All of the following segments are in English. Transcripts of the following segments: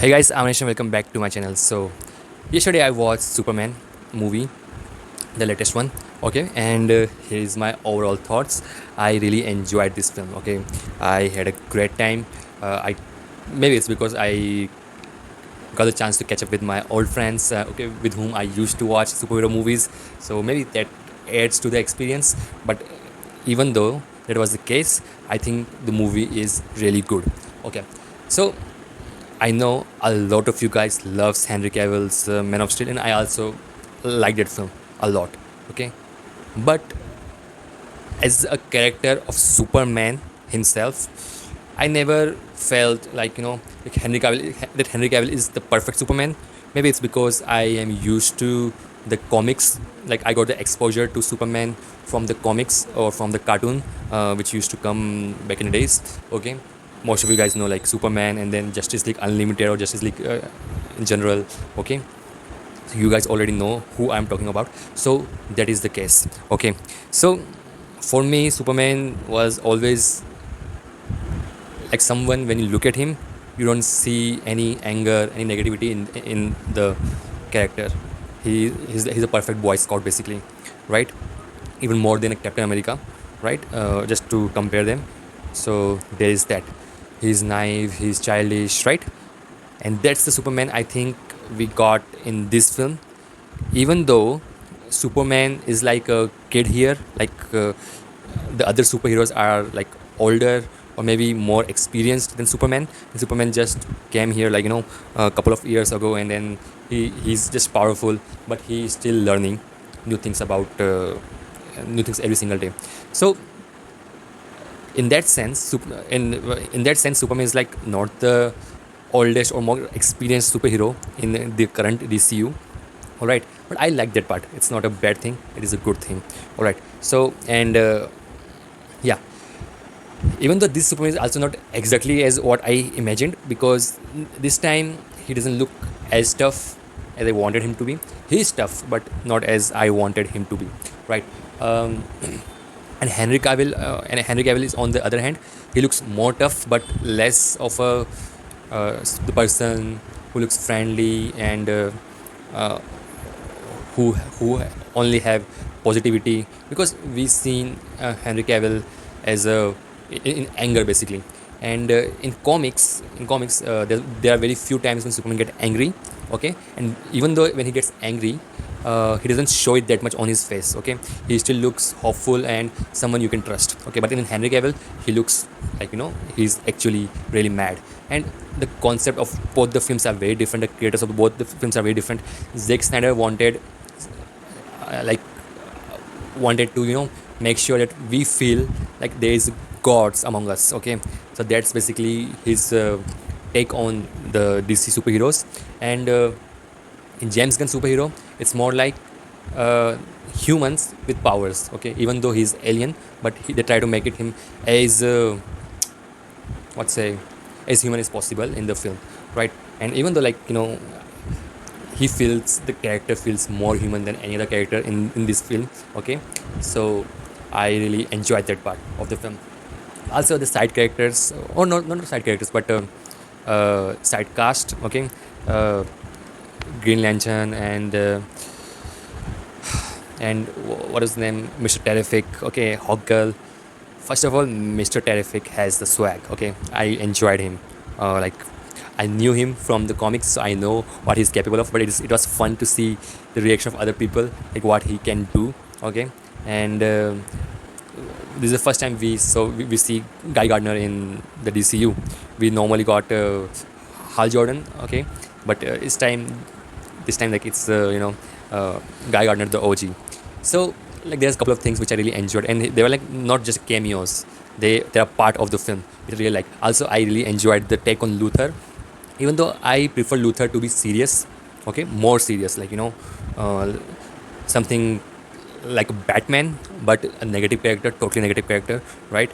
Hey guys, I'm Anish and welcome back to my channel. So, yesterday I watched Superman movie, the latest one. Okay, and here's my overall thoughts. I really enjoyed this film. Okay, I had a great time. I maybe it's because I got a chance to catch up with my old friends. Okay, with whom I used to watch superhero movies. So maybe that adds to the experience. But even though that was the case, I think the movie is really good. Okay, so I know a lot of you guys loves Henry Cavill's Man of Steel, and I also like that film a lot. Okay, but as a character of Superman himself, I never felt like like Henry Cavill is the perfect Superman. Maybe it's because I am used to the comics. Like I got the exposure to Superman from the comics or from the cartoon, which used to come back in the days. Okay, most of you guys know like Superman and then Justice League Unlimited or Justice League in general. Okay, so you guys already know who I'm talking about. So that is the case. Okay, so for me, Superman was always like someone when you look at him you don't see any anger, any negativity in the character. He's a perfect boy scout basically, right? Even more than a Captain America, right? Just to compare them. So there is that. He's naive, he's childish, right? And that's the Superman I think we got in this film. Even though Superman is like a kid here, like the other superheroes are like older or maybe more experienced than Superman. And Superman just came here like a couple of years ago, and then he's just powerful, but he's still learning new things about new things every single day. So in that sense, in that sense, Superman is like not the oldest or more experienced superhero in the current DCU. All right, but I like that part. It's not a bad thing. It is a good thing. All right. So and yeah, even though this Superman is also not exactly as what I imagined, because this time he doesn't look as tough as I wanted him to be. He's tough, but not as I wanted him to be. Right. Um, and Henry Cavill is on the other hand. He looks more tough, but less of a the person who looks friendly and uh, who only have positivity, because we've seen Henry Cavill as a in anger basically. And in comics there are very few times when Superman get angry. Okay, and even though when he gets angry, he doesn't show it that much on his face. Okay, he still looks hopeful and someone you can trust. Okay, but in Henry Cavill he looks like he's actually really mad. And the concept of both the films are very different. The creators of both the films are very different. Zack Snyder like wanted to make sure that we feel like there is gods among us. Okay, so that's basically his take on the DC superheroes. And in James Gunn superhero, it's more like uh, humans with powers. Okay, even though he's alien, but they try to make it him as what say as human as possible in the film, right? And even though like he feels the character feels more human than any other character in this film. Okay, so I really enjoyed that part of the film. Also the side characters, or not the side characters, but side cast. Okay, uh, Green Lantern and what is his name, Mr. Terrific. Okay, Hawk Girl. First of all, Mr. Terrific has the swag. Okay, I enjoyed him. Like I knew him from the comics, so I know what he's capable of. But it was fun to see the reaction of other people, like what he can do. Okay, and this is the first time we see Guy Gardner in the DCU. We normally got Hal Jordan. Okay, but this time like it's Guy Gardner, the OG. So like there's a couple of things which I really enjoyed, and they were like not just cameos. They are part of the film. Which I really like. Also, I really enjoyed the take on Luthor, even though I prefer Luthor to be serious. Okay, more serious, like uh, something like Batman, but a negative character, totally negative character, right?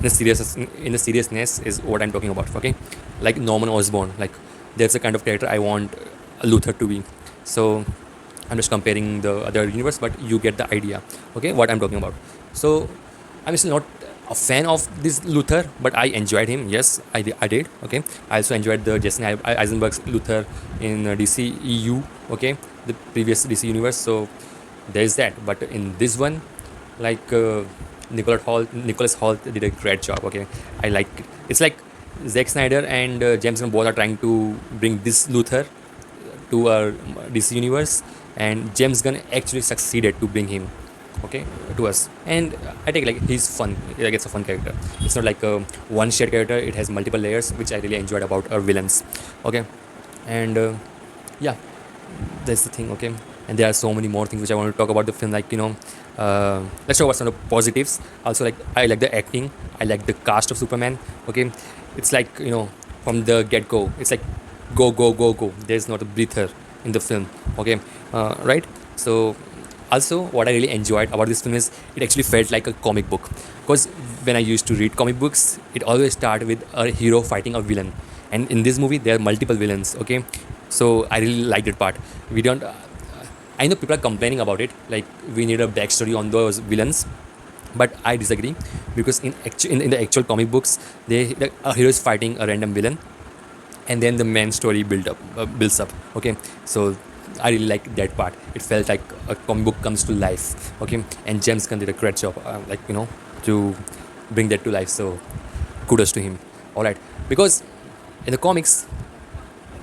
In the seriousness is what I'm talking about. Okay, like Norman Osborn, like that's the kind of character I want Luthor to be. So I'm just comparing the other universe, but you get the idea. Okay, what I'm talking about. So I'm still not a fan of this Luther, but I enjoyed him. Yes, I did. Okay, I also enjoyed the Jason Eisenberg's Luther in DCEU. Okay, the previous DC universe. So there is that. But in this one, like Nicholas Holt did a great job. Okay, I like it. It's like Zack Snyder and James Gunn both are trying to bring this Luther to our DC universe, and James Gunn actually succeeded to bring him, okay, to us. And I think like he's fun, like it's a fun character. It's not like a one shared character. It has multiple layers, which I really enjoyed about our villains. Okay, and yeah, that's the thing. Okay, and there are so many more things which I want to talk about the film. Like let's talk about some of the positives. Also, like I like the acting. I like the cast of Superman. Okay, it's like from the get go. It's like go go go go. There's not a breather in the film. Okay, right. So also what I really enjoyed about this film is it actually felt like a comic book, because when I used to read comic books, it always started with a hero fighting a villain, and in this movie there are multiple villains. Okay, so I really liked that part. We don't I know people are complaining about it, like we need a backstory on those villains, but I disagree, because in the actual comic books, a hero is fighting a random villain, and then the main story builds up. Okay, so I really like that part. It felt like a comic book comes to life. Okay, and James Gunn did a great job, to bring that to life. So kudos to him. All right, because in the comics,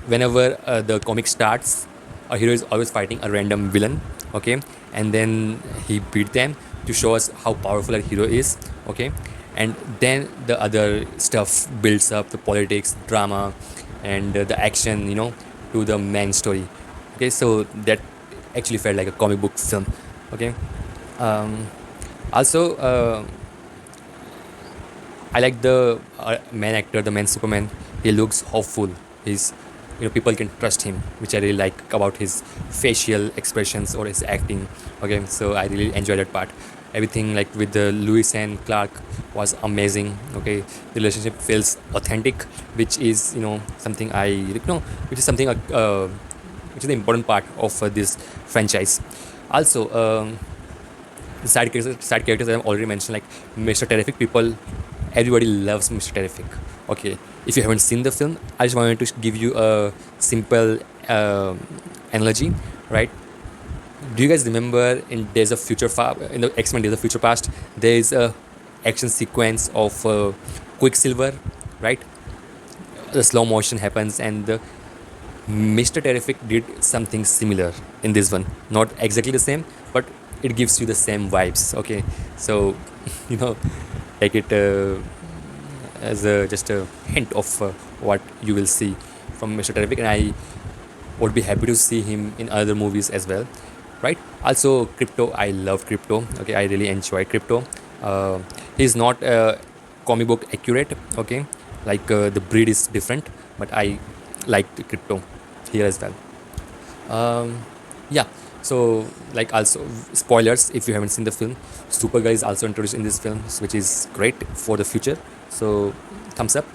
whenever the comic starts, a hero is always fighting a random villain. Okay, and then he beat them to show us how powerful a hero is. Okay, and then the other stuff builds up, the politics, drama, and the action, to the main story. Okay, so that actually felt like a comic book film. Okay, um, also I like the main actor, the main Superman. He looks hopeful. He's, people can trust him, which I really like about his facial expressions or his acting. Okay, so I really enjoyed that part. Everything like with the Lewis and Clark was amazing. Okay, the relationship feels authentic, which is something which is something which is the important part of this franchise. Also, the side characters that I've already mentioned, like Mr. Terrific. Everybody loves Mr. Terrific. Okay, if you haven't seen the film, I just wanted to give you a simple analogy, right? Do you guys remember in in the X-Men Days of Future Past, there is a action sequence of Quicksilver, right? The slow motion happens, and the Mr. Terrific did something similar in this one. Not exactly the same, but it gives you the same vibes. Okay, so you know, take it as just a hint of what you will see from Mr. Terrific, and I would be happy to see him in other movies as well. Right? Also, Crypto. I love Crypto. Okay, I really enjoy Crypto. He's not comic book accurate. Okay, like the breed is different, but I liked Crypto here as well. Yeah, so like also spoilers if you haven't seen the film, Supergirl is also introduced in this film, which is great for the future. So thumbs up.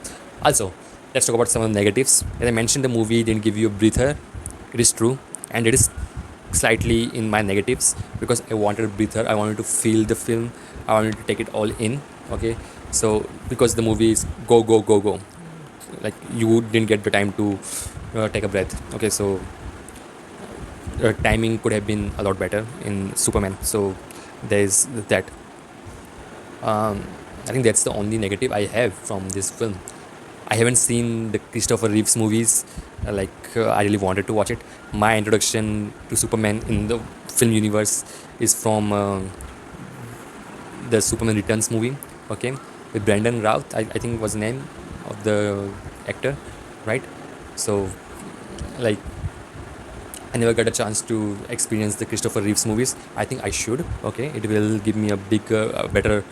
Also, let's talk about some of the negatives. As I mentioned, the movie didn't give you a breather. It is true, and it is slightly in my negatives, because I wanted a breather. I wanted to feel the film. I wanted to take it all in. Okay, so because the movie is go go go go, like you didn't get the time to take a breath. Okay, so timing could have been a lot better in Superman. So there's that. I think that's the only negative I have from this film. I haven't seen the Christopher Reeves movies. I really wanted to watch it. My introduction to Superman in the film universe is from the Superman Returns movie. Okay, with Brandon Routh, I think was the name of the actor, right? So, like, I never got a chance to experience the Christopher Reeves movies. I think I should. Okay, it will give me a better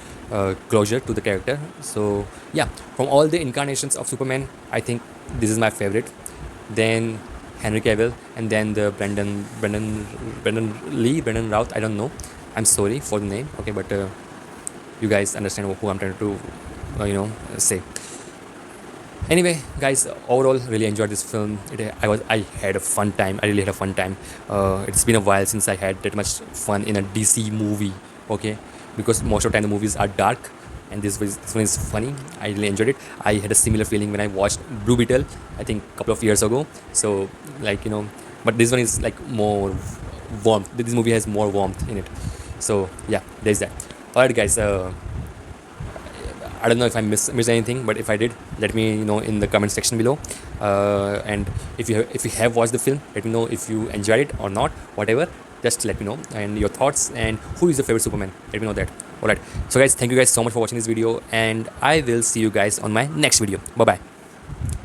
closure to the character. So yeah, from all the incarnations of Superman, I think this is my favorite. Then Henry Cavill, and then the Brandon Routh. I don't know. I'm sorry for the name. Okay, but you guys understand who I'm trying to, say. Anyway, guys, overall, really enjoyed this film. I had a fun time. I really had a fun time. It's been a while since I had that much fun in a DC movie. Okay, because most of the time the movies are dark. and this one is funny. I really enjoyed it. I had a similar feeling when I watched Blue Beetle, I think a couple of years ago. So like but this one is like more warmth. This movie has more warmth in it. So yeah, there's that. All right, guys. I don't know if I missed anything, but if I did, let me know in the comment section below. And if you have watched the film, let me know if you enjoyed it or not. Whatever, just let me know and your thoughts and who is your favorite Superman. Let me know that. All right. So guys, thank you guys so much for watching this video, and I will see you guys on my next video. Bye bye.